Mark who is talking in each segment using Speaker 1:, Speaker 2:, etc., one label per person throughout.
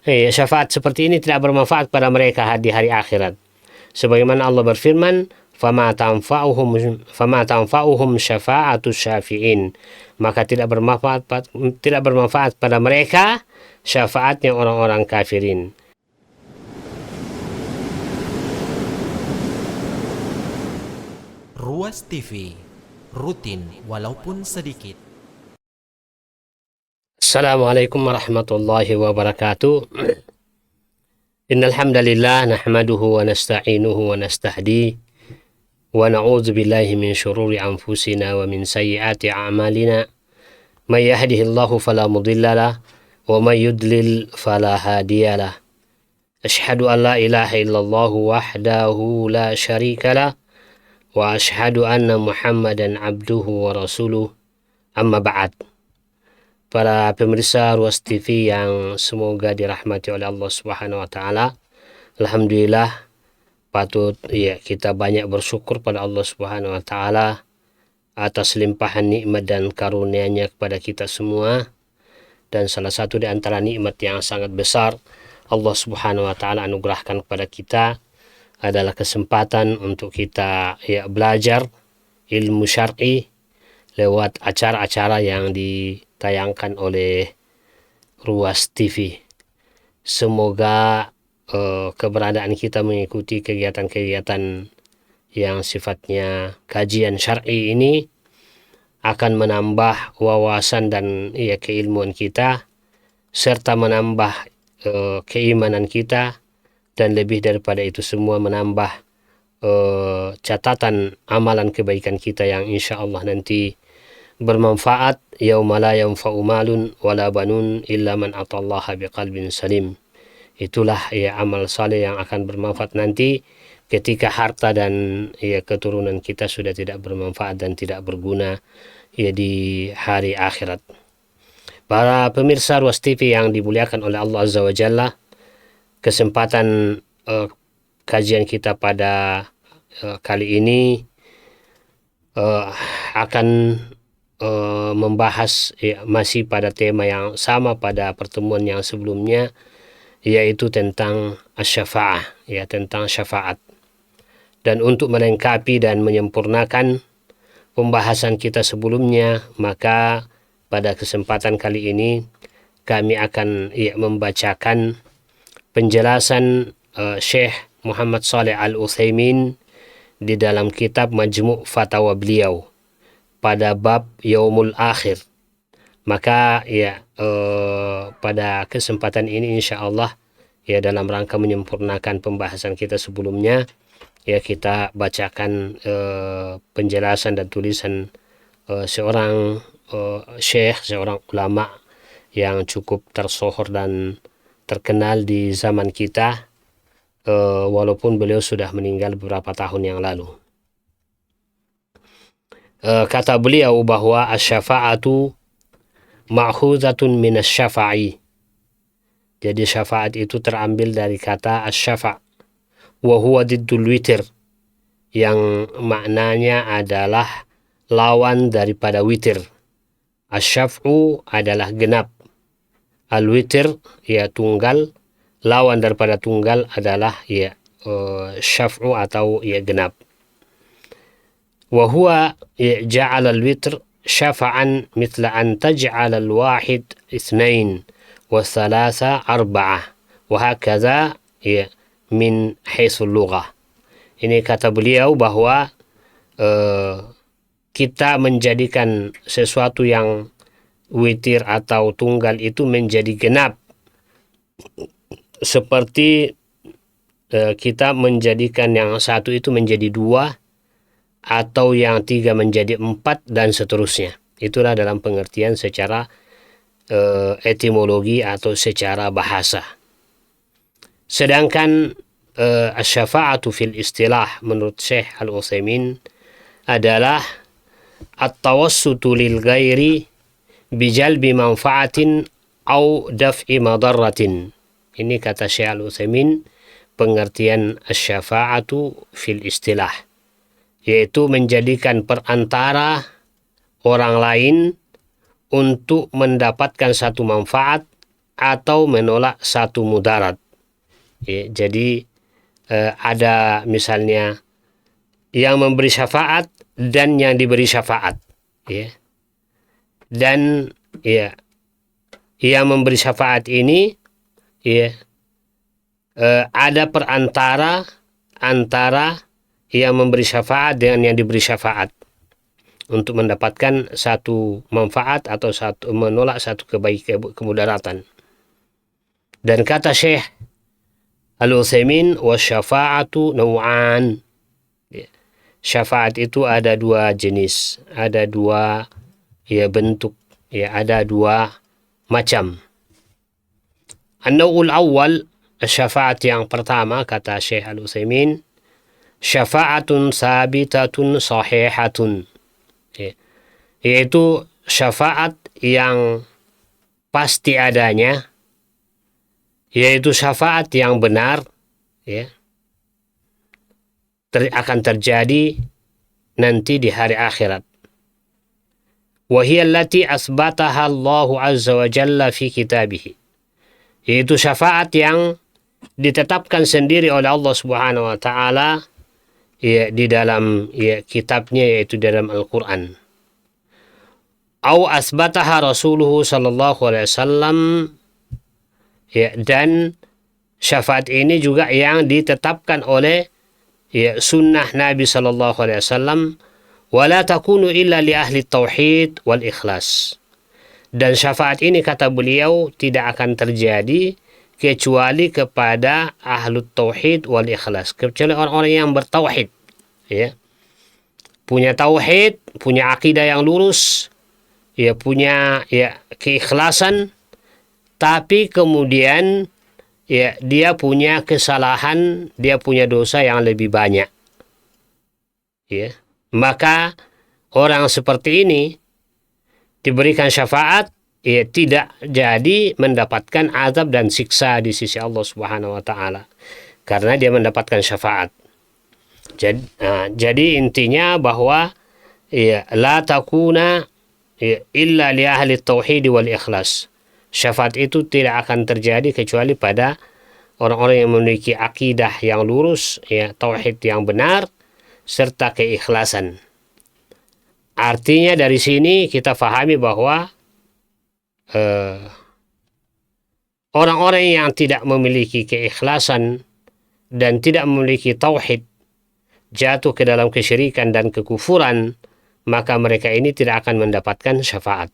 Speaker 1: Syafaat seperti ini tidak bermanfaat pada mereka di hari akhirat. Sebagaimana Allah berfirman, fama tanfa'uhum syafa'atus syafi'in. Maka tidak bermanfaat pada mereka syafaatnya orang-orang kafirin.
Speaker 2: Ruas TV, rutin walaupun sedikit.
Speaker 1: Assalamualaikum warahmatullahi wabarakatuh. Innal hamdalillah nahmaduhu wa nasta'inuhu wa nastahdi wa na'udzu billahi min syururi anfusina wa min sayyiati a'malina. May yahdihillahu fala mudilla lah wa may yudlil fala hadiyalah. Asyhadu an la ilaha illallah wahdahu la syarika lah wa asyhadu anna Muhammadan abduhu wa rasuluh. Amma ba'd. Para pemirsa Ruas TV yang semoga dirahmati oleh Allah Subhanahu wa taala. Alhamdulillah, patut ya kita banyak bersyukur pada Allah Subhanahu wa taala atas limpahan nikmat dan karunia-Nya kepada kita semua. Dan salah satu di antara nikmat yang sangat besar Allah Subhanahu wa taala anugerahkan kepada kita adalah kesempatan untuk kita ya belajar ilmu syar'i lewat acara-acara yang ditayangkan oleh Ruas TV. Semoga keberadaan kita mengikuti kegiatan-kegiatan yang sifatnya kajian syar'i ini akan menambah wawasan dan ya keilmuan kita, serta menambah keimanan kita, dan lebih daripada itu semua menambah catatan amalan kebaikan kita yang insya Allah nanti bermanfaat yauma la yanfa'u malun wala banun illa man atallaha biqalbin salim. Itulah ya amal saleh yang akan bermanfaat nanti ketika harta dan ya keturunan kita sudah tidak bermanfaat dan tidak berguna ya di hari akhirat. Para pemirsa Ruas TV yang dimuliakan oleh Allah Azza wa Jalla, kesempatan kajian kita pada kali ini akan membahas ya, masih pada tema yang sama pada pertemuan yang sebelumnya, yaitu tentang asy-syafa'ah, ya tentang syafaat. Dan untuk melengkapi dan menyempurnakan pembahasan kita sebelumnya, maka pada kesempatan kali ini kami akan ya, membacakan penjelasan Syekh Muhammad Shalih Al-Utsaimin di dalam kitab Majmu' Fatawa beliau pada bab Yaumul Akhir. Maka ya pada kesempatan ini insya Allah ya dalam rangka menyempurnakan pembahasan kita sebelumnya, ya kita bacakan penjelasan dan tulisan seorang syekh, seorang ulama yang cukup tersohor dan terkenal di zaman kita, walaupun beliau sudah meninggal beberapa tahun yang lalu. Kata beliau bahwa asy-syafa'atu ma'khuzatun minas syafa'i. Jadi syafaat itu terambil dari kata asy-syafa', wa huwa diddul witir, yang maknanya adalah lawan daripada witir. Asy-syaf'u adalah genap, al-witir ya tunggal, lawan daripada tunggal adalah ya syaf'u atau ya genap. Wa huwa ja'ala al-witr syafa'an mithla an taj'ala al-wahid ithnain wa thalatha arba'ah wa hakadha ya min haitsul lughah. Ini kata beliau bahwa kita menjadikan sesuatu yang witir atau tunggal itu menjadi genap, seperti kita menjadikan yang satu itu menjadi dua, atau yang tiga menjadi empat, dan seterusnya. Itulah dalam pengertian secara etimologi atau secara bahasa. Sedangkan asy-syafa'atu fil istilah menurut Syekh Al-Utsaimin adalah at-tawassutu lil ghairi bijalbi manfaatin au daf'i madarratin. Ini kata Syekh Al-Utsaimin pengertian asy-syafa'atu fil istilah, yaitu menjadikan perantara orang lain untuk mendapatkan satu manfaat atau menolak satu mudarat. Ya, jadi ada misalnya yang memberi syafaat dan yang diberi syafaat, ya. Dan ya, yang memberi syafaat ini, ya, ada perantara antara yang memberi syafaat dengan yang diberi syafaat untuk mendapatkan satu manfaat atau menolak satu kemudaratan. Dan kata Syekh Al-Utsaimin, wasyafa'atu naw'an. Syafaat itu ada dua jenis, ada dua bentuk, ada dua macam. An-naw'ul awal, syafaat yang pertama, kata Syekh Al-Utsaimin, syafa'atun sabitatun sahihatun, yaitu syafaat yang pasti adanya, yaitu syafaat yang benar, akan terjadi nanti di hari akhirat. Wahiyya allati asbataha Allahu azza wa jalla fi kitabih, yaitu syafaat yang ditetapkan sendiri oleh Allah subhanahu wa ta'ala di dalam kitabnya, yaitu dalam Al-Quran. Au asbataha Rasuluhu sallallahu alaihi wasallam, dan syafaat ini juga yang ditetapkan oleh sunnah Nabi sallallahu alaihi wasallam. Wala takunu illa li ahli tauhid wal ikhlas. Dan syafaat ini, kata beliau, tidak akan terjadi kecuali kepada ahlu tauhid wal ikhlas, kecuali orang-orang yang bertauhid, punya tauhid, punya akidah yang lurus, punya keikhlasan, tapi kemudian dia punya kesalahan, dia punya dosa yang lebih banyak, maka orang seperti ini diberikan syafaat, tidak jadi mendapatkan azab dan siksa di sisi Allah Subhanahu wa taala karena dia mendapatkan syafaat. Jadi intinya bahwa la takuna illa li ahli tauhid wal ikhlas. Syafaat itu tidak akan terjadi kecuali pada orang-orang yang memiliki akidah yang lurus, tauhid yang benar serta keikhlasan. Artinya dari sini kita fahami bahwa orang-orang yang tidak memiliki keikhlasan dan tidak memiliki tauhid jatuh ke dalam kesyirikan dan kekufuran, maka mereka ini tidak akan mendapatkan syafaat.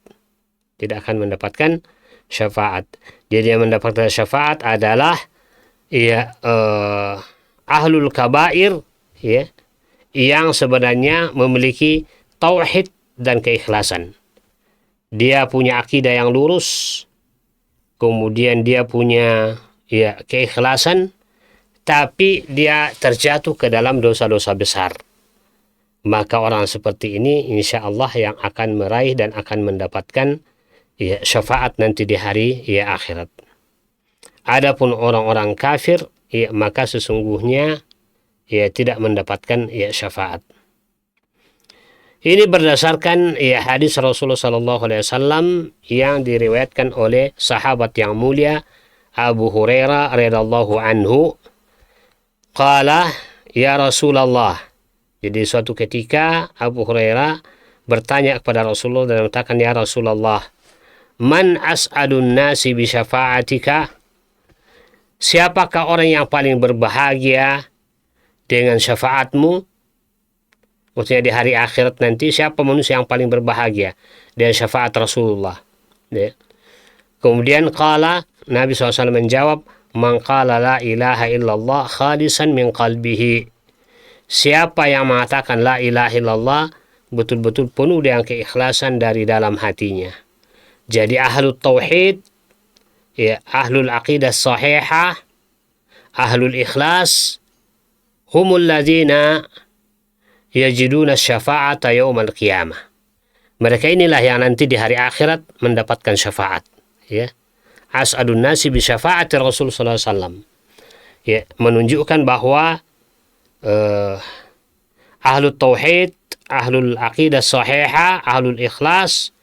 Speaker 1: Tidak akan mendapatkan syafaat. Jadi yang mendapatkan syafaat adalah ahlul kabair, yang sebenarnya memiliki tauhid dan keikhlasan. Dia punya akidah yang lurus, kemudian dia punya keikhlasan, tapi dia terjatuh ke dalam dosa-dosa besar. Maka orang seperti ini insya Allah yang akan meraih dan akan mendapatkan syafaat nanti di hari akhirat. Adapun orang-orang kafir, maka sesungguhnya tidak mendapatkan syafaat. Ini berdasarkan hadis Rasulullah sallallahu alaihi wasallam yang diriwayatkan oleh sahabat yang mulia Abu Hurairah radhiyallahu anhu. Qala ya Rasulullah. Jadi suatu ketika Abu Hurairah bertanya kepada Rasulullah dan mengatakan, ya Rasulullah, man as'adun nasi bi syafa'atika? Siapakah orang yang paling berbahagia dengan syafaatmu? Maksudnya di hari akhirat nanti, siapa manusia yang paling berbahagia dengan syafaat Rasulullah? Kemudian Nabi SAW menjawab, man qala la ilaha illallah khalisan min qalbihi. Siapa yang mengatakan la ilaha illallah betul-betul penuh dengan keikhlasan dari dalam hatinya. Jadi ahlul tauhid, ahlul aqidah sahihah, ahlul ikhlas, humul ladzina yajiduna syafa'ata yaumal qiyamah. Mereka inilah yang nanti di hari akhirat mendapatkan syafaat. As'adun nasi bi syafa'ati Rasul sallallahu alaihi wasallam. Menunjukkan bahwa ahlul tauhid, ahlul aqidah sahihah, ahlul ikhlas,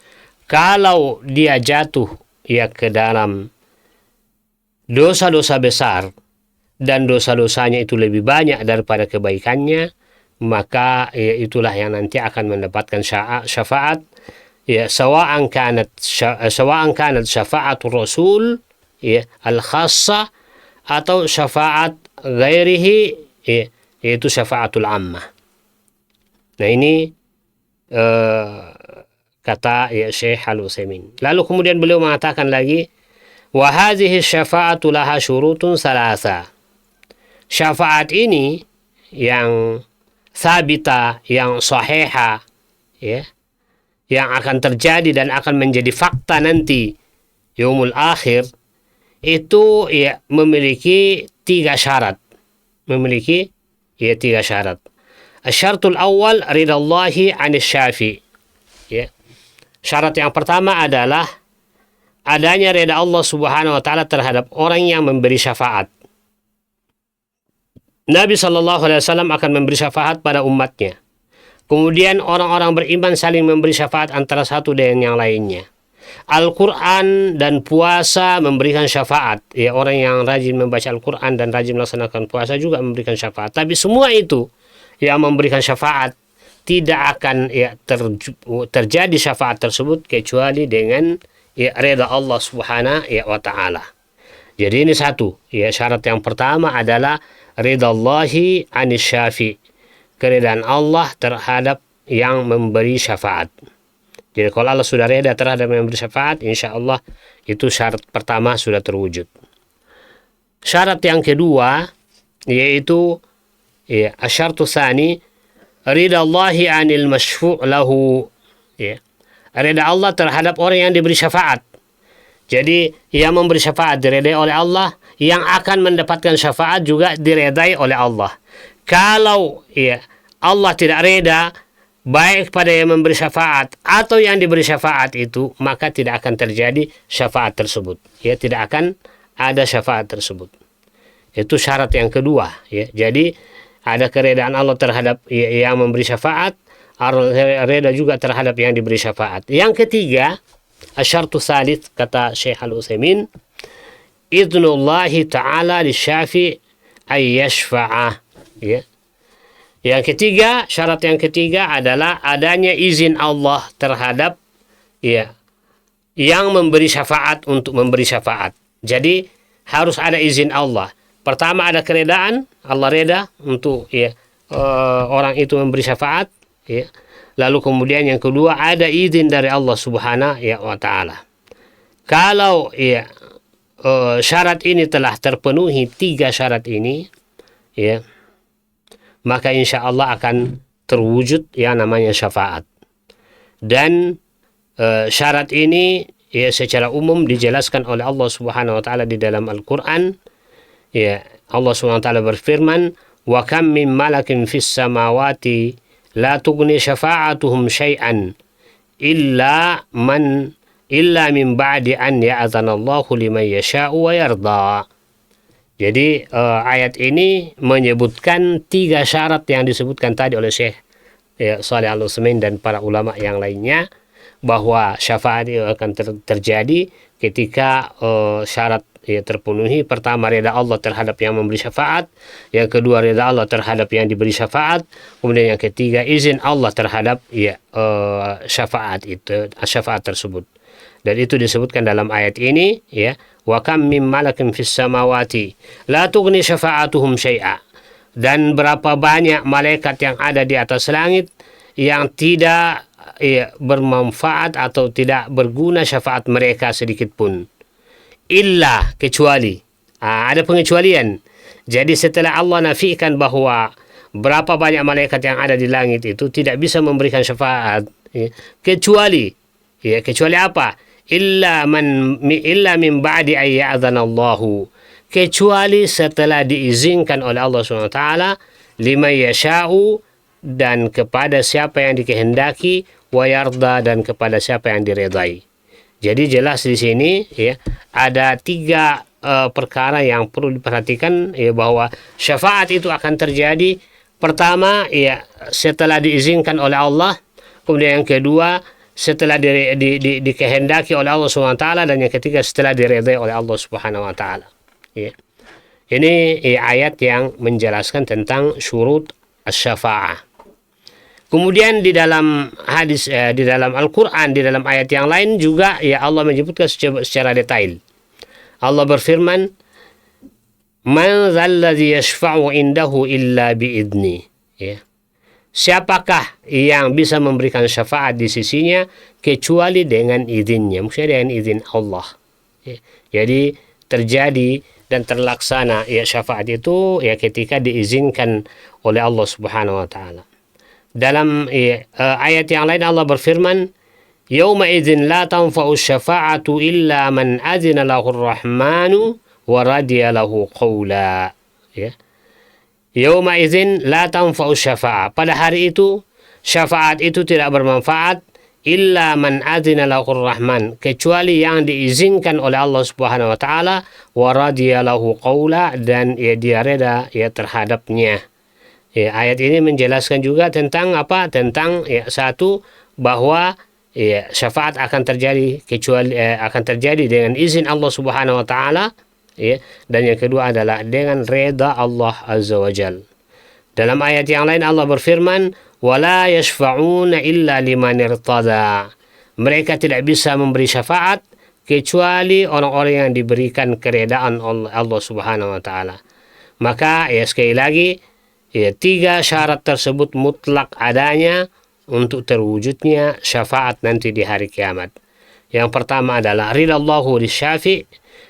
Speaker 1: kalau dia jatuh ke dalam dosa-dosa besar dan dosa-dosanya itu lebih banyak daripada kebaikannya, maka ya, itulah yang nanti akan mendapatkan syafaat, ya, sawa'an kanat syafaatul rasul, ya, al-khassah, atau syafaat ghairihi, ya, yaitu syafaatul ammah. Nah ini kata ya Syekh Al-Utsaimin. Lalu kemudian beliau mengatakan lagi, wa hadhihi syafa'atu laha syurutun salasa. Syafaat ini yang sabita, yang sahiha, ya, yang akan terjadi dan akan menjadi fakta nanti yaumul akhir, itu ya memiliki 3 syarat. Memiliki ya 3 syarat. Asyaratul awal ridallahi 'anis syafi'. Ya. Syarat yang pertama adalah adanya reda Allah Subhanahu wa taala terhadap orang yang memberi syafaat. Nabi SAW akan memberi syafaat pada umatnya. Kemudian orang-orang beriman saling memberi syafaat antara satu dengan yang lainnya. Al-Quran dan puasa memberikan syafaat. Ya, orang yang rajin membaca Al-Quran dan rajin melaksanakan puasa juga memberikan syafaat. Tapi semua itu yang memberikan syafaat tidak akan ya, terjadi syafaat tersebut kecuali dengan ya, reda Allah Subhanahu wa ta'ala. Jadi ini satu. Ya, syarat yang pertama adalah ridallahi 'anis syafi', keridaan Allah terhadap yang memberi syafaat. Jadi kalau Allah sudah reda terhadap yang memberi syafaat, insya Allah itu syarat pertama sudah terwujud. Syarat yang kedua yaitu ya, asyartu tsani ridallahi 'anil masyfu' lahu, ya, reda Allah terhadap orang yang diberi syafaat. Jadi yang memberi syafaat diredai oleh Allah, yang akan mendapatkan syafaat juga diredai oleh Allah. Kalau ya, Allah tidak reda baik pada yang memberi syafaat atau yang diberi syafaat itu, maka tidak akan terjadi syafaat tersebut. Ya, tidak akan ada syafaat tersebut. Itu syarat yang kedua. Ya. Jadi ada keredaan Allah terhadap yang memberi syafaat, reda juga terhadap yang diberi syafaat. Yang ketiga, asyartu tsalits, kata Syekh Al-Utsaimin, idnullahi ta'ala lisyafi' ay yashfa'ah. Ya. Yang ketiga, syarat yang ketiga adalah adanya izin Allah terhadap ya, yang memberi syafaat untuk memberi syafaat. Jadi harus ada izin Allah. Pertama ada keredaan, Allah reda untuk ya, orang itu memberi syafaat. Ya. Lalu kemudian yang kedua ada izin dari Allah Subhanahu wa ta'ala. Kalau ya, syarat ini telah terpenuhi, 3 syarat ini, ya, maka insya Allah akan terwujud yang namanya syafaat. Dan syarat ini ya, secara umum dijelaskan oleh Allah Subhanahu wa ta'ala di dalam Al-Quran. Ya, Allah Subhanahu wa ta'ala berfirman, wa kam min malakin fis samawati la tughni syafa'atuhum syai'an illa min ba'di an ya'adhanallahu liman yasha'u wa yarda. Jadi ayat ini menyebutkan 3 syarat yang disebutkan tadi oleh Syekh Shalih Al-Utsaimin dan para ulama yang lainnya, bahwa syafaat itu akan terjadi ketika syarat ya, terpenuhi. Pertama, reda Allah terhadap yang memberi syafaat. Yang kedua, reda Allah terhadap yang diberi syafaat. Kemudian yang ketiga, izin Allah terhadap ya, syafaat tersebut. Dan itu disebutkan dalam ayat ini, ya, wa kam mim malakin fis samawati la tughni syafa'atuhum syai'a. Dan berapa banyak malaikat yang ada di atas langit yang tidak ya, bermanfaat atau tidak berguna syafaat mereka sedikit pun. Illa, kecuali. Ada pengecualian. Jadi setelah Allah nafikan bahwa berapa banyak malaikat yang ada di langit itu tidak bisa memberikan syafaat, ya, kecuali apa? Illa min ba'di ay ya'dhanallahu, kecuali setelah diizinkan oleh Allah SWT, liman yasha'u, dan kepada siapa yang dikehendaki, wa yarda, dan kepada siapa yang diredai. Jadi jelas di sini ya, ada 3 perkara yang perlu diperhatikan, ya, bahwa syafaat itu akan terjadi. Pertama ya, setelah diizinkan oleh Allah. Kemudian yang kedua, setelah dikehendaki oleh Allah Subhanahu wa ta'ala. Dan yang ketiga, setelah diredai oleh Allah Subhanahu wa ta'ala. Ya. Ini ayat yang menjelaskan tentang syurut asy-syafa'ah. Kemudian di dalam hadis, di dalam Al-Quran, di dalam ayat yang lain juga ya Allah menyebutkan secara detail. Allah berfirman, "Man dzalladzi yashfa'u indahu illa biidni." Ya. Siapakah yang bisa memberikan syafaat di sisinya kecuali dengan izinnya, maksudnya dengan izin Allah. Ya. Jadi terjadi dan terlaksana ya syafaat itu ya ketika diizinkan oleh Allah Subhanahu wa taala. Dalam ayat yang lain Allah berfirman, "Yauma idzin la tanfa'u syafa'atu illa man adzina lahu ar-rahmanu wa radiya lahu qawla." Ya. Yauma idzin la tanfa'u syafa'ah. Pada hari itu syafaat itu tidak bermanfaat illa man adzina lahu ar-rahman, kecuali yang diizinkan oleh Allah Subhanahu wa taala wa radiya lahu qawla, dan ya dia reda ya terhadapnya. Ya, ayat ini menjelaskan juga tentang apa? Tentang ya satu, bahwa ya syafaat akan terjadi kecuali akan terjadi dengan izin Allah Subhanahu wa taala, ya. Dan yang kedua adalah dengan reda Allah Azza wa Jal. Dalam ayat yang lain Allah berfirman, "Wala yashfa'una illa liman irtada." Mereka tidak bisa memberi syafaat kecuali orang-orang yang diberikan keredaan oleh Allah Subhanahu wa taala. Maka ya sekali lagi, ya, 3 syarat tersebut mutlak adanya untuk terwujudnya syafaat nanti di hari kiamat. Yang pertama adalah ridallahu lisyafi',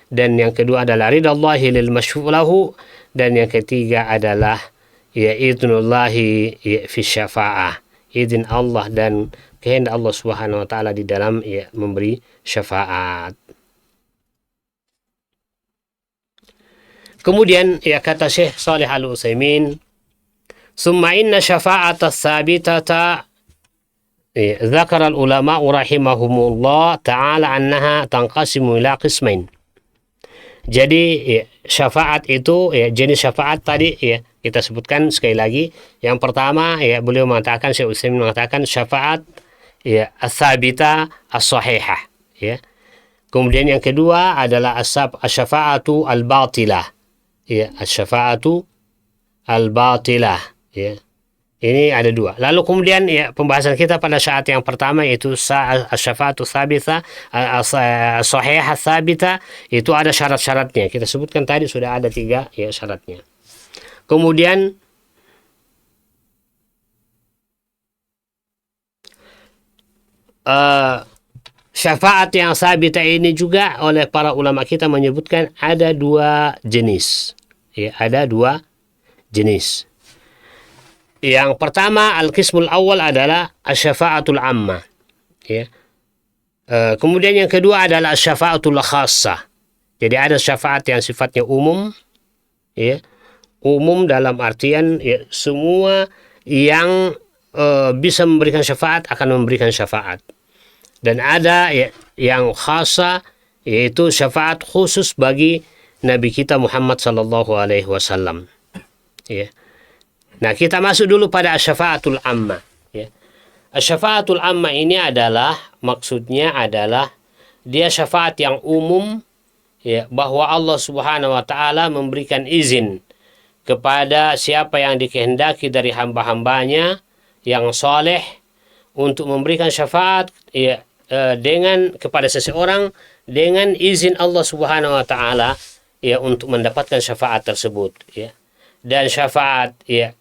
Speaker 1: dan yang kedua adalah ridallahi lil masyfu'lahu, dan yang ketiga adalah ya idnullahi ya fi syafa'ah, izin Allah dan kehendak Allah Subhanahu wa taala di dalam ya memberi syafaat. Kemudian ya kata Syekh Shalih Al-Utsaimin, "Summa inna syafa'ata tsabitata dzakara al-ulama rahimahumullah ta'ala annaha tanqasimu ila qismain." Jadi ya, syafaat itu ya, jenis syafaat tadi ya kita sebutkan sekali lagi. Yang pertama ya beliau mengatakan, Syekh Utsaimin mengatakan syafaat ya as-sabita as-sahihah, ya. Kemudian yang kedua adalah asy-syafa'atu al-batilah. Ya, asy-syafa'atu al-batilah, ya. Ini ada 2. Lalu kemudian ya pembahasan kita pada saat yang pertama yaitu asy-syafa'atu tsabita as-sahihah tsabita, itu ada syarat-syaratnya. Kita sebutkan tadi sudah ada 3 ya syaratnya. Kemudian syafaat yang sabita ini juga oleh para ulama kita menyebutkan ada 2 jenis. Ya, ada 2 jenis. Yang pertama, al-qismul awal adalah asy-syafa'atul ammah. Ya. Kemudian yang kedua adalah asy-syafa'atul khassah. Jadi ada syafaat yang sifatnya umum, ya. Umum dalam artian ya, semua yang bisa memberikan syafaat akan memberikan syafaat. Dan ada ya, yang khasa, yaitu syafaat khusus bagi Nabi kita Muhammad sallallahu alaihi wasallam. Ya. Nah, kita masuk dulu pada asy-syafa'atul ammah, ya. Asy-syafa'atul ammah ini adalah maksudnya adalah dia syafaat yang umum, ya, bahwa Allah Subhanahu wa taala memberikan izin kepada siapa yang dikehendaki dari hamba-hambanya yang soleh untuk memberikan syafaat ya, dengan kepada seseorang dengan izin Allah Subhanahu wa taala ya untuk mendapatkan syafaat tersebut, ya. Dan syafaat ya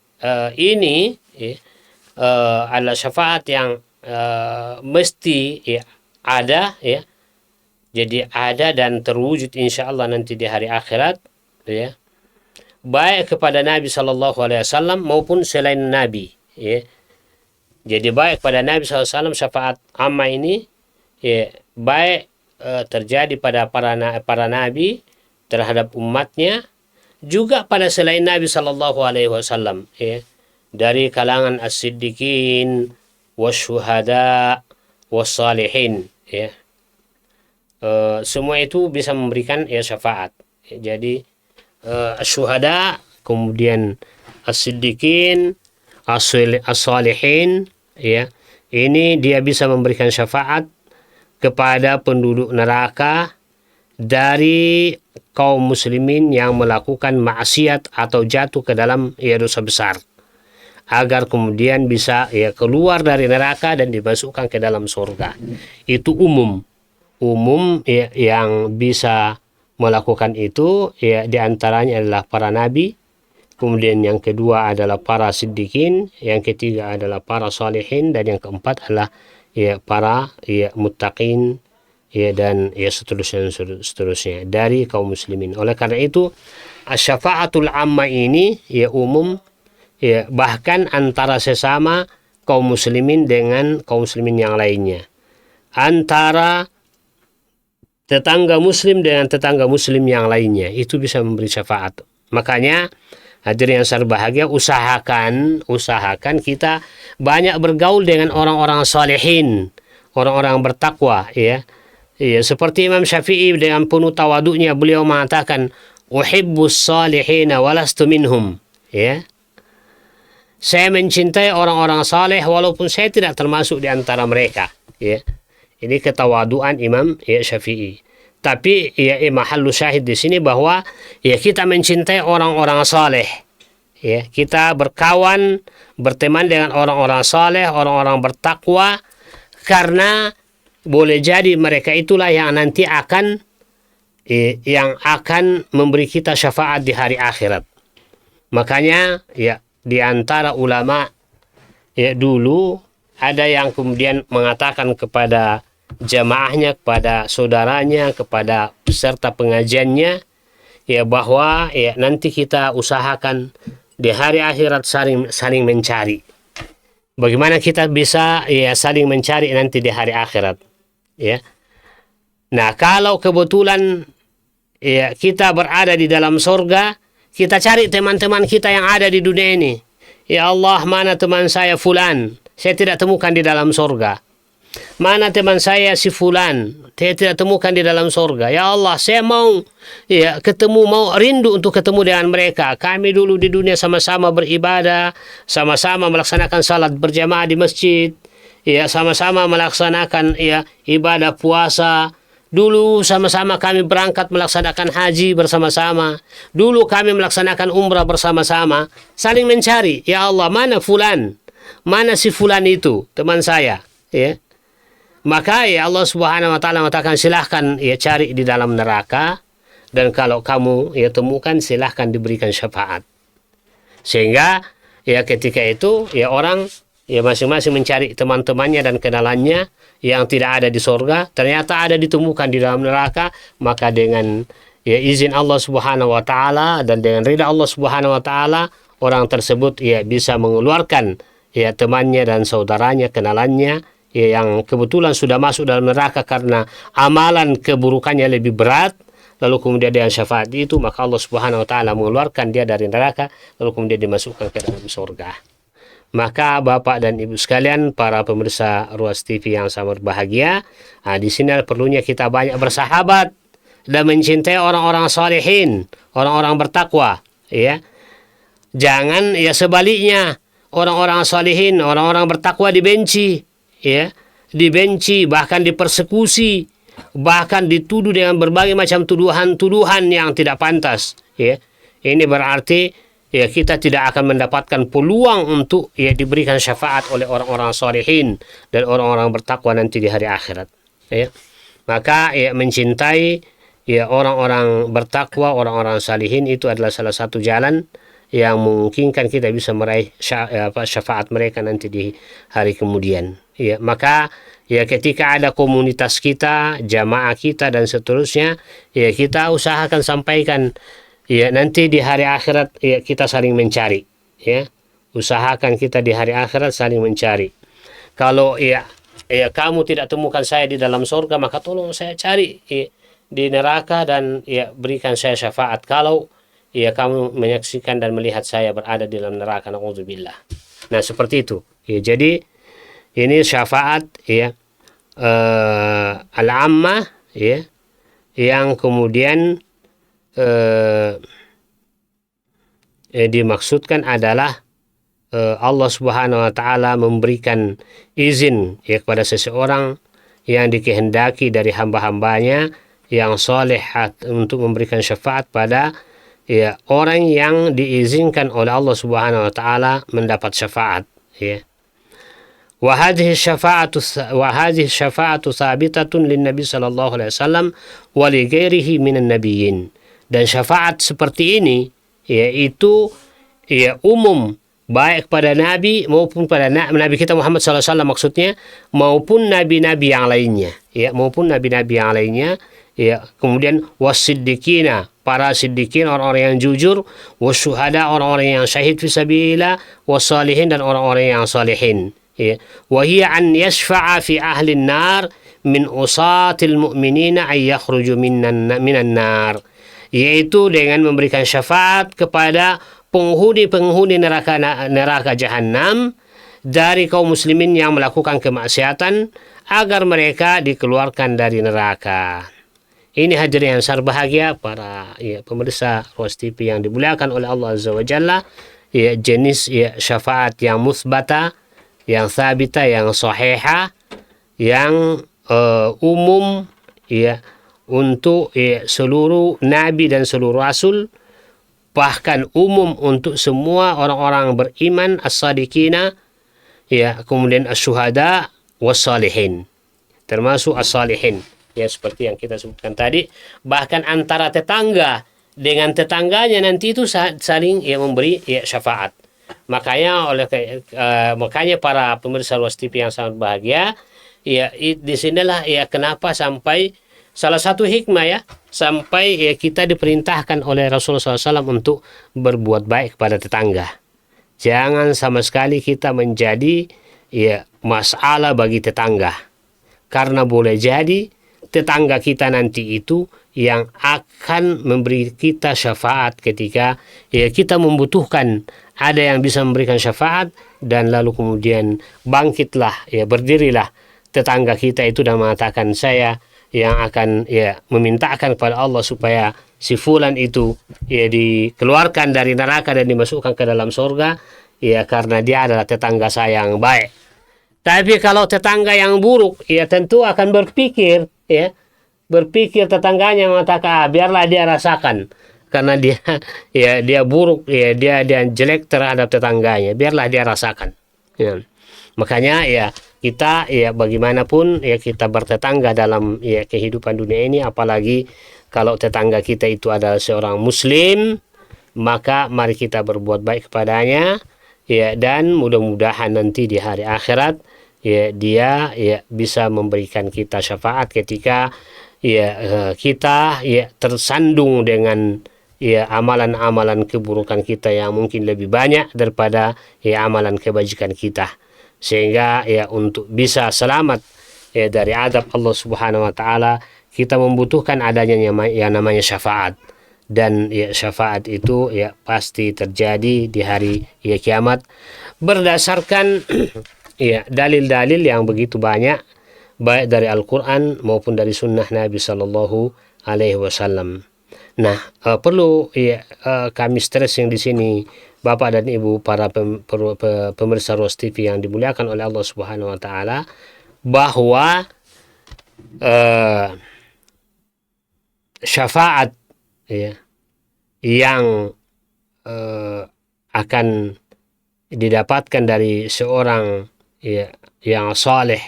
Speaker 1: ini ya, adalah syafaat yang mesti ya ada, ya. Jadi ada dan terwujud insyaallah nanti di hari akhirat, ya. Baik kepada Nabi sallallahu alaihi wasallam maupun selain Nabi, ya. Jadi baik pada Nabi sallallahu alaihi wasallam syafaat amma ini ya baik terjadi pada para nabi terhadap umatnya, juga pada selain Nabi sallallahu alaihi wasallam, ya. Dari kalangan as-siddiqin wasyuhada wassalihin, ya. Semua itu bisa memberikan ya syafaat. Jadi syuhada, kemudian as-siddiqin, as-salihin, ya. Ini dia bisa memberikan syafaat kepada penduduk neraka dari kaum muslimin yang melakukan maksiat atau jatuh ke dalam dosa besar, agar kemudian bisa keluar dari neraka dan dimasukkan ke dalam surga. Itu umum yang bisa melakukan itu diantaranya adalah para nabi, kemudian yang kedua adalah para siddiqin, yang ketiga adalah para salihin, dan yang keempat adalah para muttaqin dan seterusnya dari kaum muslimin. Oleh karena itu syafaatul amma ini umum, bahkan antara sesama kaum muslimin dengan kaum muslimin yang lainnya, antara tetangga muslim dengan tetangga muslim yang lainnya, itu bisa memberi syafaat. Makanya hadirin yang saya bahagia, usahakan kita banyak bergaul dengan orang-orang salihin, orang-orang bertakwa, seperti Imam Syafi'i dengan penuh tawaduknya beliau mengatakan, uhibbus salihina walastu minhum, saya mencintai orang-orang saleh walaupun saya tidak termasuk di antara mereka. Ini ketawaduan Imam Syafi'i. Tapi mahallu syahid di sini bahwa kita mencintai orang-orang saleh. Kita berkawan, berteman dengan orang-orang saleh, orang-orang bertakwa, karena boleh jadi mereka itulah yang nanti akan memberi kita syafaat di hari akhirat. Makanya di antara ulama dulu ada yang kemudian mengatakan kepada jamaahnya, kepada saudaranya, kepada peserta pengajiannya, bahwa nanti kita usahakan di hari akhirat saling mencari. Bagaimana kita bisa saling mencari nanti di hari akhirat? Nah, kalau kebetulan kita berada di dalam surga, kita cari teman-teman kita yang ada di dunia ini. Ya Allah, mana teman saya fulan? Saya tidak temukan di dalam surga. Mana teman saya si fulan? Saya tidak temukan di dalam surga. Ya Allah, saya mau rindu untuk ketemu dengan mereka. Kami dulu di dunia sama-sama beribadah, sama-sama melaksanakan salat berjamaah di masjid, sama-sama melaksanakan ibadah puasa. Dulu sama-sama kami berangkat melaksanakan haji bersama-sama. Dulu kami melaksanakan umrah bersama-sama. Saling mencari. Ya Allah, mana fulan? Mana si fulan itu, teman saya? Maka Allah Subhanahu wa taala mengatakan, silahkan cari di dalam neraka, dan kalau kamu temukan, silahkan diberikan syafaat. Sehingga ketika itu orang masing-masing mencari teman-temannya dan kenalannya yang tidak ada di surga, ternyata ada ditemukan di dalam neraka. Maka dengan izin Allah Subhanahu wa taala dan dengan ridha Allah Subhanahu wa taala, orang tersebut bisa mengeluarkan temannya dan saudaranya, kenalannya yang kebetulan sudah masuk dalam neraka karena amalan keburukannya lebih berat, lalu kemudian dengan syafaat itu maka Allah Subhanahu wa taala mengeluarkan dia dari neraka, lalu kemudian dimasukkan ke dalam surga. Maka Bapak dan Ibu sekalian, para pemirsa Ruas TV yang sangat berbahagia, di sini perlunya kita banyak bersahabat dan mencintai orang-orang salihin, orang-orang bertakwa, Jangan sebaliknya, orang-orang salihin, orang-orang bertakwa dibenci, dibenci, bahkan dipersekusi, bahkan dituduh dengan berbagai macam tuduhan-tuduhan yang tidak pantas. Ini berarti kita tidak akan mendapatkan peluang untuk diberikan syafaat oleh orang-orang salihin dan orang-orang bertakwa nanti di hari akhirat. Maka mencintai orang-orang bertakwa, orang-orang salihin itu adalah salah satu jalan yang memungkinkan kita bisa meraih syafaat mereka nanti di hari kemudian. Maka ketika ada komunitas kita, jamaah kita dan seterusnya, kita usahakan sampaikan nanti di hari akhirat kita saling mencari. Usahakan kita di hari akhirat saling mencari. Kalau kamu tidak temukan saya di dalam surga, maka tolong saya cari di neraka dan berikan saya syafaat. Kalau kamu menyaksikan dan melihat saya berada di dalam neraka, na'udzubillah. Nah, seperti itu. Jadi ini syafaat al-ammah yang kemudian dimaksudkan adalah Allah Subhanahu wa taala memberikan izin kepada seseorang yang dikehendaki dari hamba-hambanya yang soleh untuk memberikan syafaat pada ya orang yang diizinkan oleh Allah Subhanahu wa taala mendapat syafaat, ya. وهذه الشفاعة ثابتة للنبي صلى الله عليه وسلم ولغيره من النبيين. Dan syafaat seperti ini yaitu ya umum baik pada nabi maupun pada nabi kita Muhammad SAW maksudnya, maupun nabi-nabi yang lainnya, ya, maupun nabi-nabi yang lainnya, ya. Kemudian wasiddiqina, para siddiqin, orang-orang yang jujur, wasyuhada, orang-orang yang syahid fisabilillah, wasalihin, dan orang-orang yang salihin, ya. Wa hiya an yashfa'a fi ahli an-nar min usatil mu'minina ay yakhruju minan nar, yaitu dengan memberikan syafaat kepada penghuni neraka jahanam dari kaum muslimin yang melakukan kemaksiatan agar mereka dikeluarkan dari neraka. Ini hadirin yang berbahagia para pemirsa Ruas TV yang dimuliakan oleh Allah Azza wa Jalla, jenis syafaat yang musbata, yang sabita, yang sahiha, yang umum untuk seluruh nabi dan seluruh rasul, bahkan umum untuk semua orang-orang beriman, as-sadiqina, kemudian as-syuhada was-salihin, termasuk as-salihin, seperti yang kita sebutkan tadi. Bahkan antara tetangga dengan tetangganya nanti itu saling memberi syafaat. Makanya para pemirsa Ruas TV yang sangat bahagia, di sinilah kenapa sampai salah satu hikmah sampai kita diperintahkan oleh Rasulullah SAW untuk berbuat baik kepada tetangga. Jangan sama sekali kita menjadi masalah bagi tetangga, karena boleh jadi tetangga kita nanti itu yang akan memberi kita syafaat ketika kita membutuhkan. Ada yang bisa memberikan syafaat, dan lalu kemudian bangkitlah, berdirilah tetangga kita itu dan mengatakan, saya yang akan memintakan kepada Allah supaya si fulan itu dikeluarkan dari neraka dan dimasukkan ke dalam surga, karena dia adalah tetangga saya yang baik. Tapi kalau tetangga yang buruk, tentu akan berpikir tetangganya mengatakan, biarlah dia rasakan, karena dia dia buruk, dia jelek terhadap tetangganya, biarlah dia rasakan. Makanya kita bagaimanapun kita bertetangga dalam kehidupan dunia ini, apalagi kalau tetangga kita itu adalah seorang muslim, maka mari kita berbuat baik kepadanya, dan mudah-mudahan nanti di hari akhirat dia bisa memberikan kita syafaat ketika kita tersandung dengan amalan-amalan keburukan kita yang mungkin lebih banyak daripada amalan kebajikan kita, sehingga untuk bisa selamat dari azab Allah Subhanahu wa taala, kita membutuhkan adanya yang namanya syafaat. Dan syafaat itu pasti terjadi di hari kiamat berdasarkan dalil-dalil yang begitu banyak, baik dari Al-Quran maupun dari sunnah Nabi Sallallahu Alaihi Wasallam. Nah, perlu kami stressing di sini, Bapak dan Ibu para pemirsa Ruas TV yang dimuliakan oleh Allah Subhanahu Wa Taala, bahwa syafaat yang akan didapatkan dari seorang yang saleh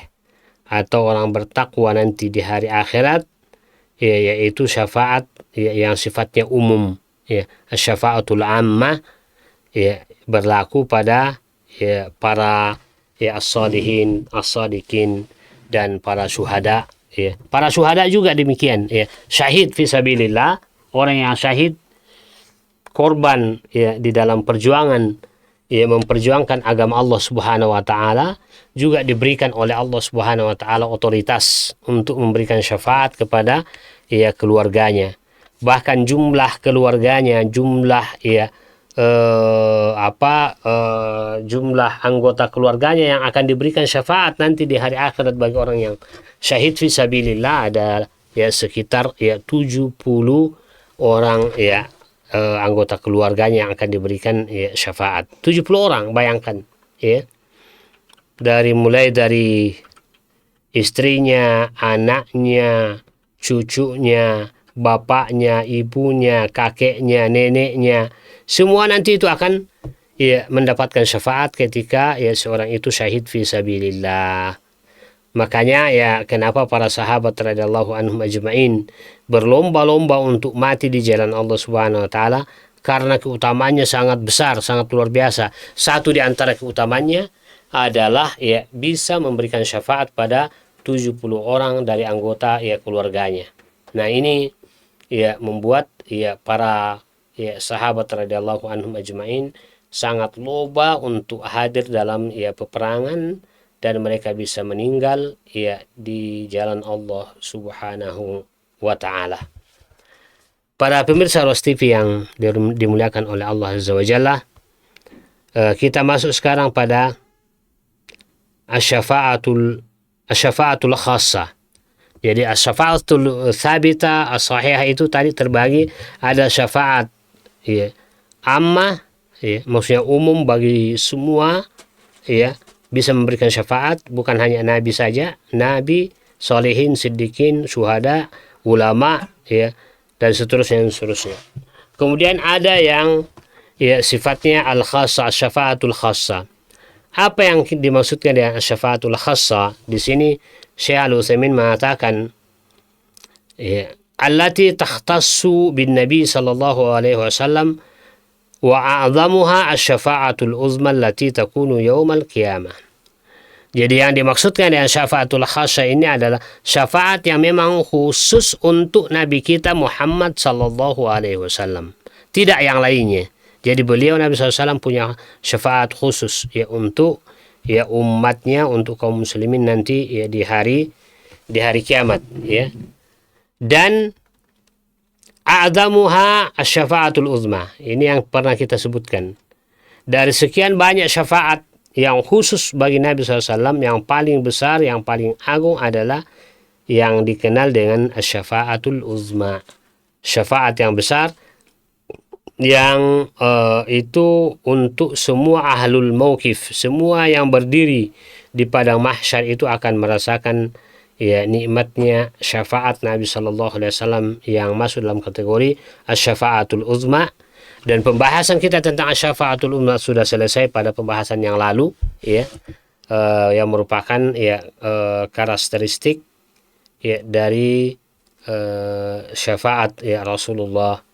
Speaker 1: atau orang bertakwa nanti di hari akhirat, yaitu syafaat yang sifatnya umum, syafaatul ammah, berlaku pada para as-salihin, as-sadiqin, dan para syuhada. Para syuhada juga demikian, syahid fisabilillah, orang yang syahid, korban di dalam perjuangan memperjuangkan agama Allah Subhanahu wa taala, juga diberikan oleh Allah Subhanahu wa taala otoritas untuk memberikan syafaat kepada keluarganya. Bahkan jumlah keluarganya, jumlah jumlah anggota keluarganya yang akan diberikan syafaat nanti di hari akhirat bagi orang yang syahid fisabilillah ada sekitar 70 orang anggota keluarganya yang akan diberikan syafaat. 70 orang, bayangkan, mulai dari istrinya, anaknya, cucunya, bapaknya, ibunya, kakeknya, neneknya, semua nanti itu akan mendapatkan syafaat ketika seorang itu syahid fi sabilillah. Makanya kenapa para sahabat radhiyallahu anhum ajma'in berlomba-lomba untuk mati di jalan Allah Subhanahu wa taala, karena keutamaannya sangat besar, sangat luar biasa. Satu di antara keutamaannya adalah bisa memberikan syafaat pada 70 orang dari anggota keluarganya. Nah, ini membuat para sahabat radhiyallahu anhum ajma'in sangat loba untuk hadir dalam peperangan, dan mereka bisa meninggal di jalan Allah Subhanahu wa taala. Para pemirsa Ros TV yang dimuliakan oleh Allah Azza wa Jalla, kita masuk sekarang pada asyafa'atul khassah. Jadi asyafa'atul thabita as-sahihah itu tadi terbagi, ada syafaat ammah, maksudnya umum bagi semua, bisa memberikan syafaat, bukan hanya nabi saja, nabi, solehin, siddiqin, syuhada, ulama, dan seterusnya. Kemudian ada yang sifatnya al-khassa, syafaatul khassa. Apa yang dimaksudkan dengan syafaatul khassa? Di sini Syekh Al-Utsaimin mengatakan allati takhtassu bin Nabi sallallahu alaihi wasallam wa a'zamuha asy-syafa'atul uzma allati takunu yaumal qiyamah. Jadi yang dimaksudkan dengan syafaatul khassa ini adalah syafaat yang memang khusus untuk Nabi kita Muhammad sallallahu alaihi wasallam, tidak yang lainnya. Jadi beliau Nabi SAW punya syafaat khusus untuk umatnya, untuk kaum muslimin nanti di hari kiamat Dan a'zamuha asy-syafa'atul uzma. Ini yang pernah kita sebutkan. Dari sekian banyak syafaat yang khusus bagi Nabi SAW, yang paling besar, yang paling agung adalah yang dikenal dengan asy-syafa'atul uzma. Syafaat yang besar, yang itu untuk semua ahlul mauqif, semua yang berdiri di padang mahsyar itu akan merasakan nikmatnya syafaat Nabi Sallallahu Alaihi Wasallam yang masuk dalam kategori asy-syafaatul uzma. Dan pembahasan kita tentang asy-syafaatul uzma sudah selesai pada pembahasan yang lalu, yang merupakan karakteristik dari syafaat Rasulullah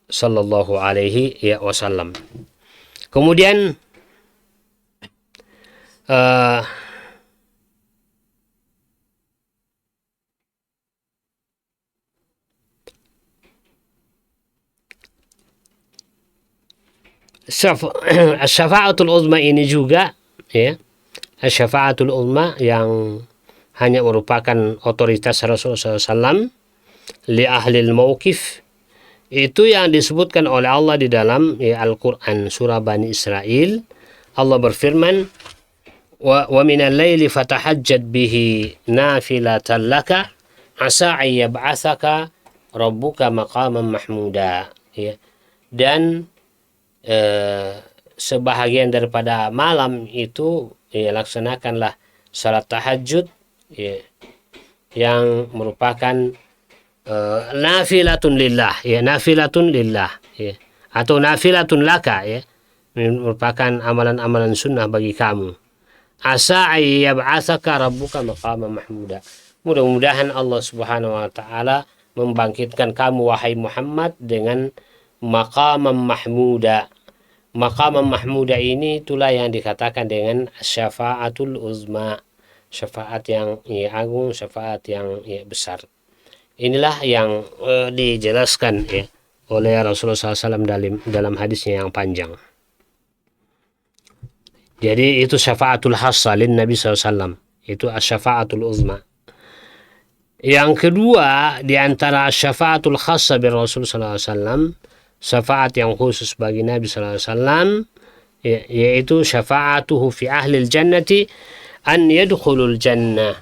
Speaker 1: Sallallahu Alaihi Wasallam. Kemudian syafaatul uzma ini juga syafaatul uzma yang hanya merupakan otoritas Rasulullah SAW li ahlil mauqif, itu yang disebutkan oleh Allah di dalam Al-Quran surah Bani Israel. Allah berfirman, wa minal laili fatahajjad bihi nafilatan laka asa ayyab'atsaka rabbuka maqaman mahmuda. Dan sebahagian daripada malam itu laksanakanlah salat tahajud yang merupakan nafilatun lillah, nafilatun lillah, atau nafilatun laka, merupakan amalan-amalan sunnah bagi kamu. Asa ayyab'atsaka rabbuka maqaman mahmuda. Mudah-mudahan Allah Subhanahu wa taala membangkitkan kamu wahai Muhammad dengan maqaman mahmuda. Maqaman mahmuda ini itulah yang dikatakan dengan syafaatul uzma, syafaat yang agung, syafaat yang besar. Inilah yang dijelaskan oleh Rasulullah SAW dalam hadisnya yang panjang. Jadi itu syafaatul khassa lin Nabi SAW, itu asyafaatul uzma. Yang kedua di antara syafaatul khassa bir Rasul SAW, syafaat yang khusus bagi Nabi SAW, yaitu syafaatuhu fi ahlil jannati an yadkhulul jannah,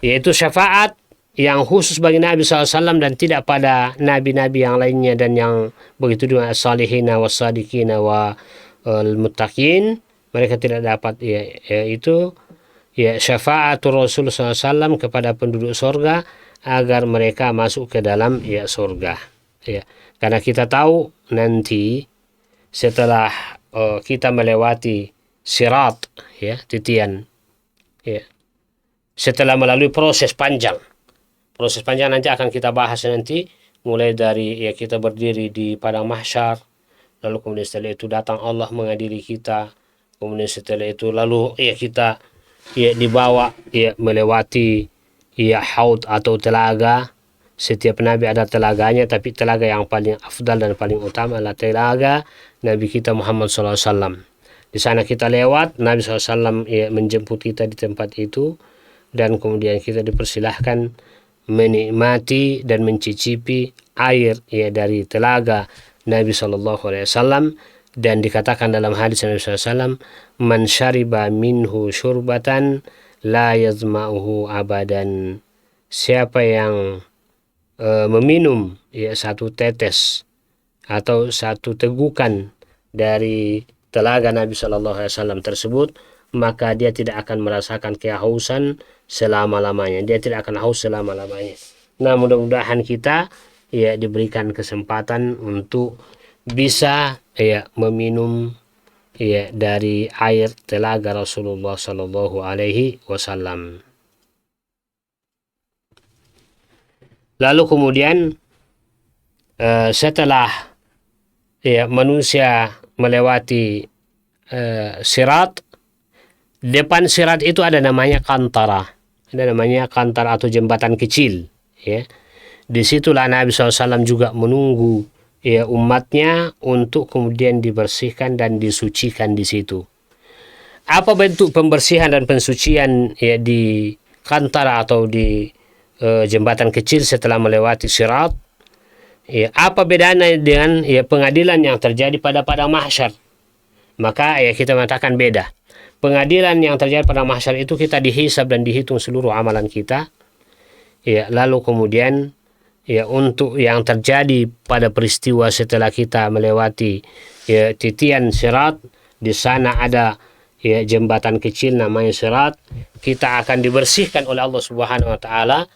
Speaker 1: yaitu syafaat yang khusus bagi Nabi SAW dan tidak pada nabi-nabi yang lainnya, dan yang begitu juga as-salihina was-sadiqina wal-muttaqin, mereka tidak dapat itu syafaatul Rasul SAW kepada penduduk surga agar mereka masuk ke dalam ya surga. Ya, karena kita tahu nanti setelah kita melewati sirat, ya, titian, ya, setelah melalui proses panjang nanti akan kita bahas nanti, mulai dari ya kita berdiri di padang mahsyar, lalu kemudian setelah itu datang Allah mengadili kita, kemudian setelah itu lalu ya kita ya dibawa ya melewati ya haud atau telaga. Setiap nabi ada telaganya, tapi telaga yang paling afdal dan paling utama adalah telaga Nabi kita Muhammad SAW. Di sana kita lewat, Nabi SAW ya menjemput kita di tempat itu, dan kemudian kita dipersilahkan menikmati dan mencicipi air ya dari telaga Nabi SAW. Dan dikatakan dalam hadis Nabi SAW, man syariba minhu syurbatan la yazma'uhu abadan. Siapa yang meminum ya satu tetes atau satu tegukan dari telaga Nabi SAW tersebut, maka dia tidak akan merasakan kehausan selama-lamanya. Dia tidak akan haus selama-lamanya. Nah, mudah-mudahan kita ya diberikan kesempatan untuk bisa ya meminum ya dari air telaga Rasulullah Sallallahu Alaihi Wasallam. Lalu kemudian setelah ya manusia melewati sirat, depan sirat itu ada namanya kantara, atau jembatan kecil. Ya, disitulah Nabi SAW juga menunggu ya umatnya untuk kemudian dibersihkan dan disucikan di situ. Apa bentuk pembersihan dan pensucian ya di kantara atau di jembatan kecil setelah melewati sirat? Ya, apa bedanya dengan ya pengadilan yang terjadi pada padang mahsyar? Maka ya kita mengatakan beda. Pengadilan yang terjadi pada mahsyar itu kita dihisab dan dihitung seluruh amalan kita. Ya, lalu kemudian ya untuk yang terjadi pada peristiwa setelah kita melewati ya titian sirat, di sana ada ya jembatan kecil namanya sirat, kita akan dibersihkan oleh Allah Subhanahu wa taala,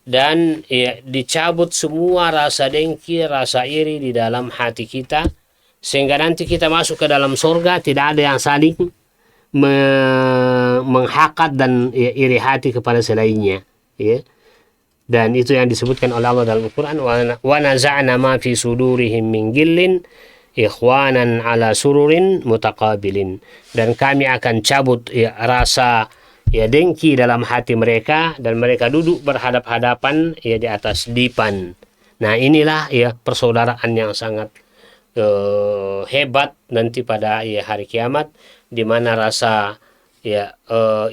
Speaker 1: dan ya dicabut semua rasa dengki, rasa iri di dalam hati kita, sehingga nanti kita masuk ke dalam surga tidak ada yang saling menghakad dan ya, iri hati kepada selainnya, ya. Dan itu yang disebutkan oleh Allah dalam Al-Quran, wa naza'na ma fi sudurihim min gillin ikhwanan ala sururin mutaqabilin. Dan kami akan cabut ya rasa ya dengki dalam hati mereka, dan mereka duduk berhadap-hadapan ya di atas dipan. Nah, inilah ya persaudaraan yang sangat hebat nanti pada ya hari kiamat, di mana rasa ya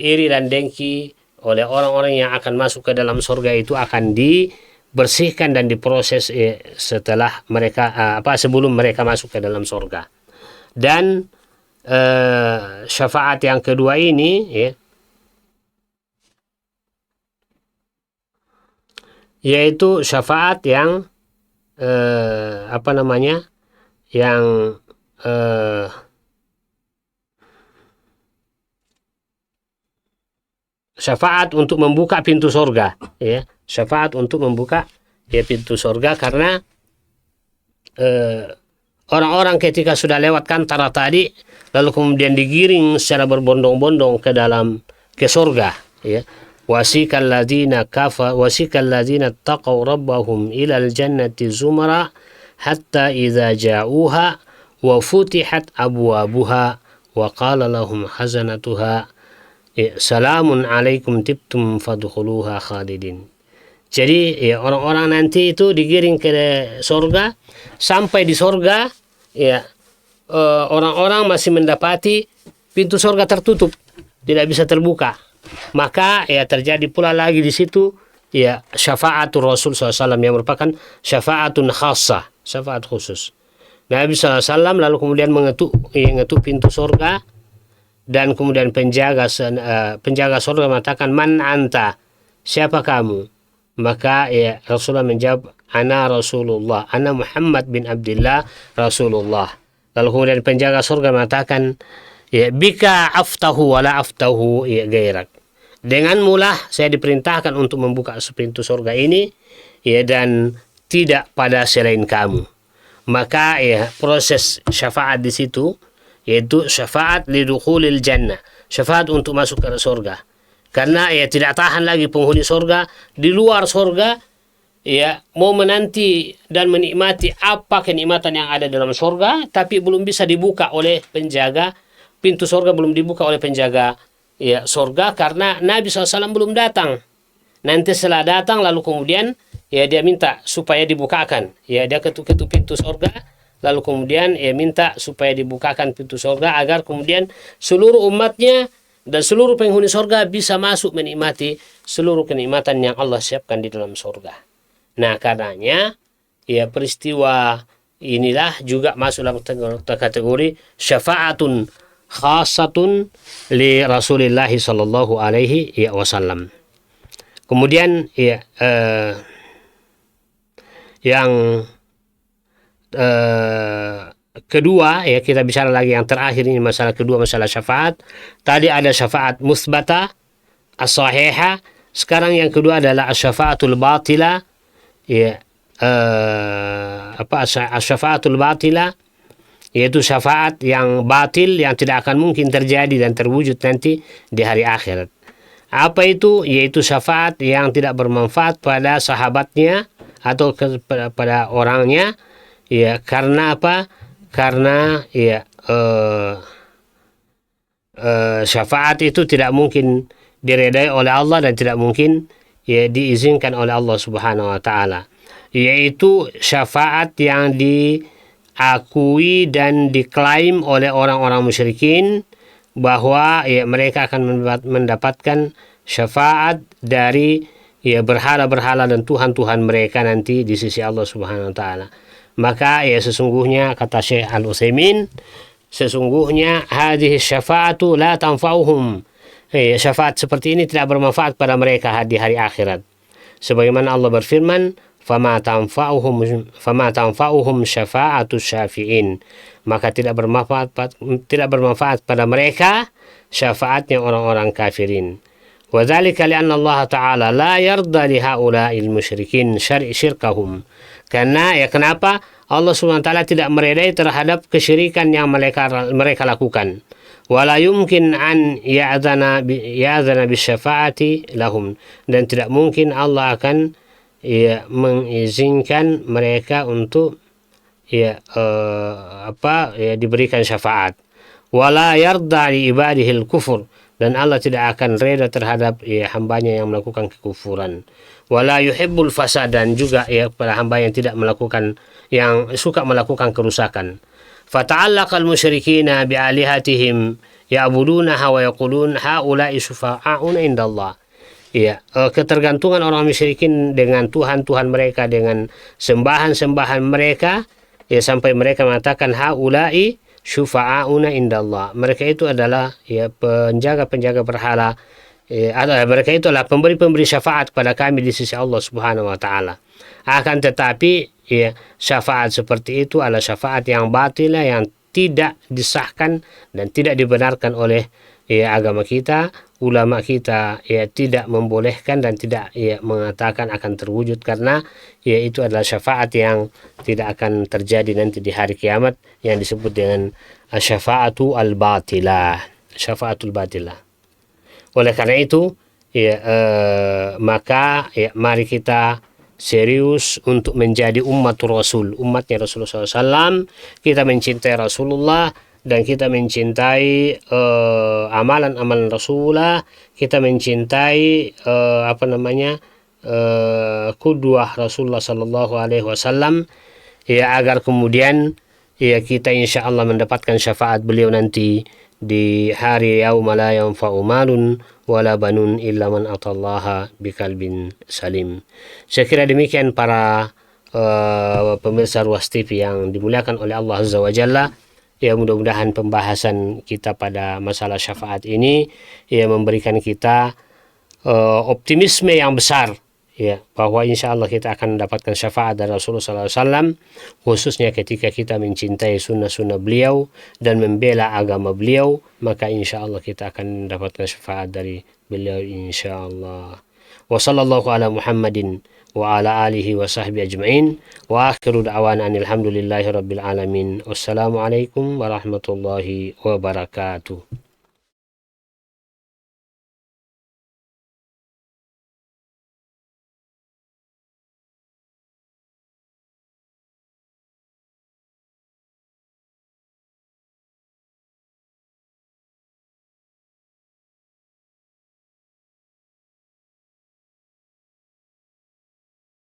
Speaker 1: iri dan dengki oleh orang-orang yang akan masuk ke dalam surga itu akan dibersihkan dan diproses setelah mereka sebelum mereka masuk ke dalam surga. Dan syafaat yang kedua ini ya, yaitu syafaat yang yang syafaat untuk membuka pintu surga, ya, syafaat untuk membuka ya pintu surga, karena orang-orang ketika sudah lewat kantara tadi, lalu kemudian digiring secara berbondong-bondong ke surga, ya. Wasikal ladzina taqaw rabbahum ilal jannati zumara hatta idza ja'uha wa futihat abwabuha wa qala lahum khazanatuha salamun alaikum tibtum fadkhuluha khalidin. Jadi ya, orang-orang nanti itu digiring ke surga. Sampai di surga ya, orang-orang masih mendapati pintu surga tertutup, tidak bisa terbuka. Maka ya terjadi pula lagi di situ ya syafaatul Rasul SAW yang merupakan syafaatun khassah, syafaat khusus. Nabi SAW lalu kemudian mengetuk pintu surga, dan kemudian penjaga surga mengatakan, man anta, siapa kamu? Maka ya Rasulullah menjawab, ana Rasulullah, ana Muhammad bin Abdullah Rasulullah. Lalu kemudian penjaga surga mengatakan, ya bika aftahu wala aftahu ya gairak. dengan mulah saya diperintahkan untuk membuka pintu surga ini, ya, dan tidak pada selain kamu. Maka ya proses syafaat di situ yaitu syafaat lidukhulil jannah, syafaat untuk masuk ke surga. Karena ya tidak tahan lagi penghuni surga di luar surga, ya, mau menanti dan menikmati apa kenikmatan yang ada dalam surga, tapi belum bisa dibuka oleh penjaga pintu surga, belum dibuka oleh penjaga, ya, surga, karena Nabi SAW belum datang. Nanti setelah datang lalu kemudian ya dia minta supaya dibukakan, ya, dia ketuk-ketuk pintu surga, lalu kemudian ya minta supaya dibukakan pintu surga agar kemudian seluruh umatnya dan seluruh penghuni surga bisa masuk menikmati seluruh kenikmatan yang Allah siapkan di dalam surga. Nah, karenanya ya peristiwa inilah juga masuk dalam kategori syafaatun khasatun li Rasulillah sallallahu alaihi wasallam. Kemudian ya yang kedua, ya, kita bicara lagi yang terakhir ini, masalah kedua, masalah syafaat. Tadi ada syafaat musbata as-sahiha, sekarang yang kedua adalah syafaatul batila, ya, syafaatul batila, yaitu syafaat yang batil yang tidak akan mungkin terjadi dan terwujud nanti di hari akhirat. Apa itu? Yaitu syafaat yang tidak bermanfaat pada sahabatnya atau pada orangnya, ya, karena apa? Karena ya syafaat itu tidak mungkin diredai oleh Allah dan tidak mungkin ya diizinkan oleh Allah Subhanahu wa taala. Yaitu syafaat yang diakui dan diklaim oleh orang-orang musyrikin bahwa ya mereka akan mendapatkan syafaat dari ya berhala-berhala dan tuhan-tuhan mereka nanti di sisi Allah Subhanahu wa taala. Maka ya sesungguhnya, kata Syekh Al-Utsaimin, sesungguhnya hadhihi syafa'atu la tanfa'uhum. Syafaat seperti ini tidak bermanfaat pada mereka di hari akhirat. Sebagaimana Allah berfirman, fama tanfa'uhum syafa'atu syafi'in. Maka tidak bermanfaat pada mereka syafaatnya orang-orang kafirin. Wa dzalika li'anna Allah Ta'ala la yarda li haula'il musyrikin syirkahum. Karena ya kenapa Allah Subhanahu wa taala tidak meredai terhadap kesyirikan yang mereka lakukan. Wala yumkin an ya'zana bisyafaati lahum, dan tidak mungkin Allah akan ya mengizinkan mereka untuk diberikan syafaat. Wala yarda li ibadihil kufur, dan Allah tidak akan reda terhadap ya hambanya yang melakukan kekufuran. Wala yuhibbul fasad, dan juga ya pada hamba yang tidak melakukan, yang suka melakukan kerusakan. Fata'allaqal musyrikina bi'alihatihim ya'budunaha wa yaqulun haula'i syufa'auna indallah. Ya, ketergantungan orang musyrikin dengan tuhan-tuhan mereka, dengan sembahan-sembahan mereka, ya, sampai mereka mengatakan haula'i syufa'auna indallah. Mereka itu adalah ya penjaga-penjaga berhala. Mereka itu adalah pemberi-pemberi syafaat kepada kami di sisi Allah Subhanahu wa taala. Akan tetapi ya syafaat seperti itu adalah syafaat yang batil, yang tidak disahkan dan tidak dibenarkan oleh ya agama kita. Ulama kita ya tidak membolehkan dan tidak ya mengatakan akan terwujud, karena ya itu adalah syafaat yang tidak akan terjadi nanti di hari kiamat, yang disebut dengan syafaatul batilah, syafaatul batilah. Oleh karena itu ya maka ya mari kita serius untuk menjadi ummatur Rasul, umatnya Rasulullah SAW. Kita mencintai Rasulullah dan kita mencintai amalan-amalan Rasulullah. Kita mencintai qudwah Rasulullah Sallallahu Alaihi Wasallam, ya, agar kemudian ya kita insya Allah mendapatkan syafaat beliau nanti di hari yauma la yanfa'u malun wala banun illa man atallaha biqalbin salim. Saya kira demikian para pemirsa Ruas TV yang dimuliakan oleh Allah Azza wa Jalla. Ya, mudah-mudahan pembahasan kita pada masalah syafaat ini ya memberikan kita optimisme yang besar ya, bahwa insya Allah kita akan mendapatkan syafaat dari Rasulullah SAW, khususnya ketika kita mencintai sunnah-sunnah beliau dan membela agama beliau, maka insya Allah kita akan mendapatkan syafaat dari beliau insya Allah. Wa sallallahu ala Muhammadin wa ala alihi wa sahbihi ajma'in wa akhiru da'wana alhamdulillahi rabbil alamin. Wassalamualaikum warahmatullahi wabarakatuh.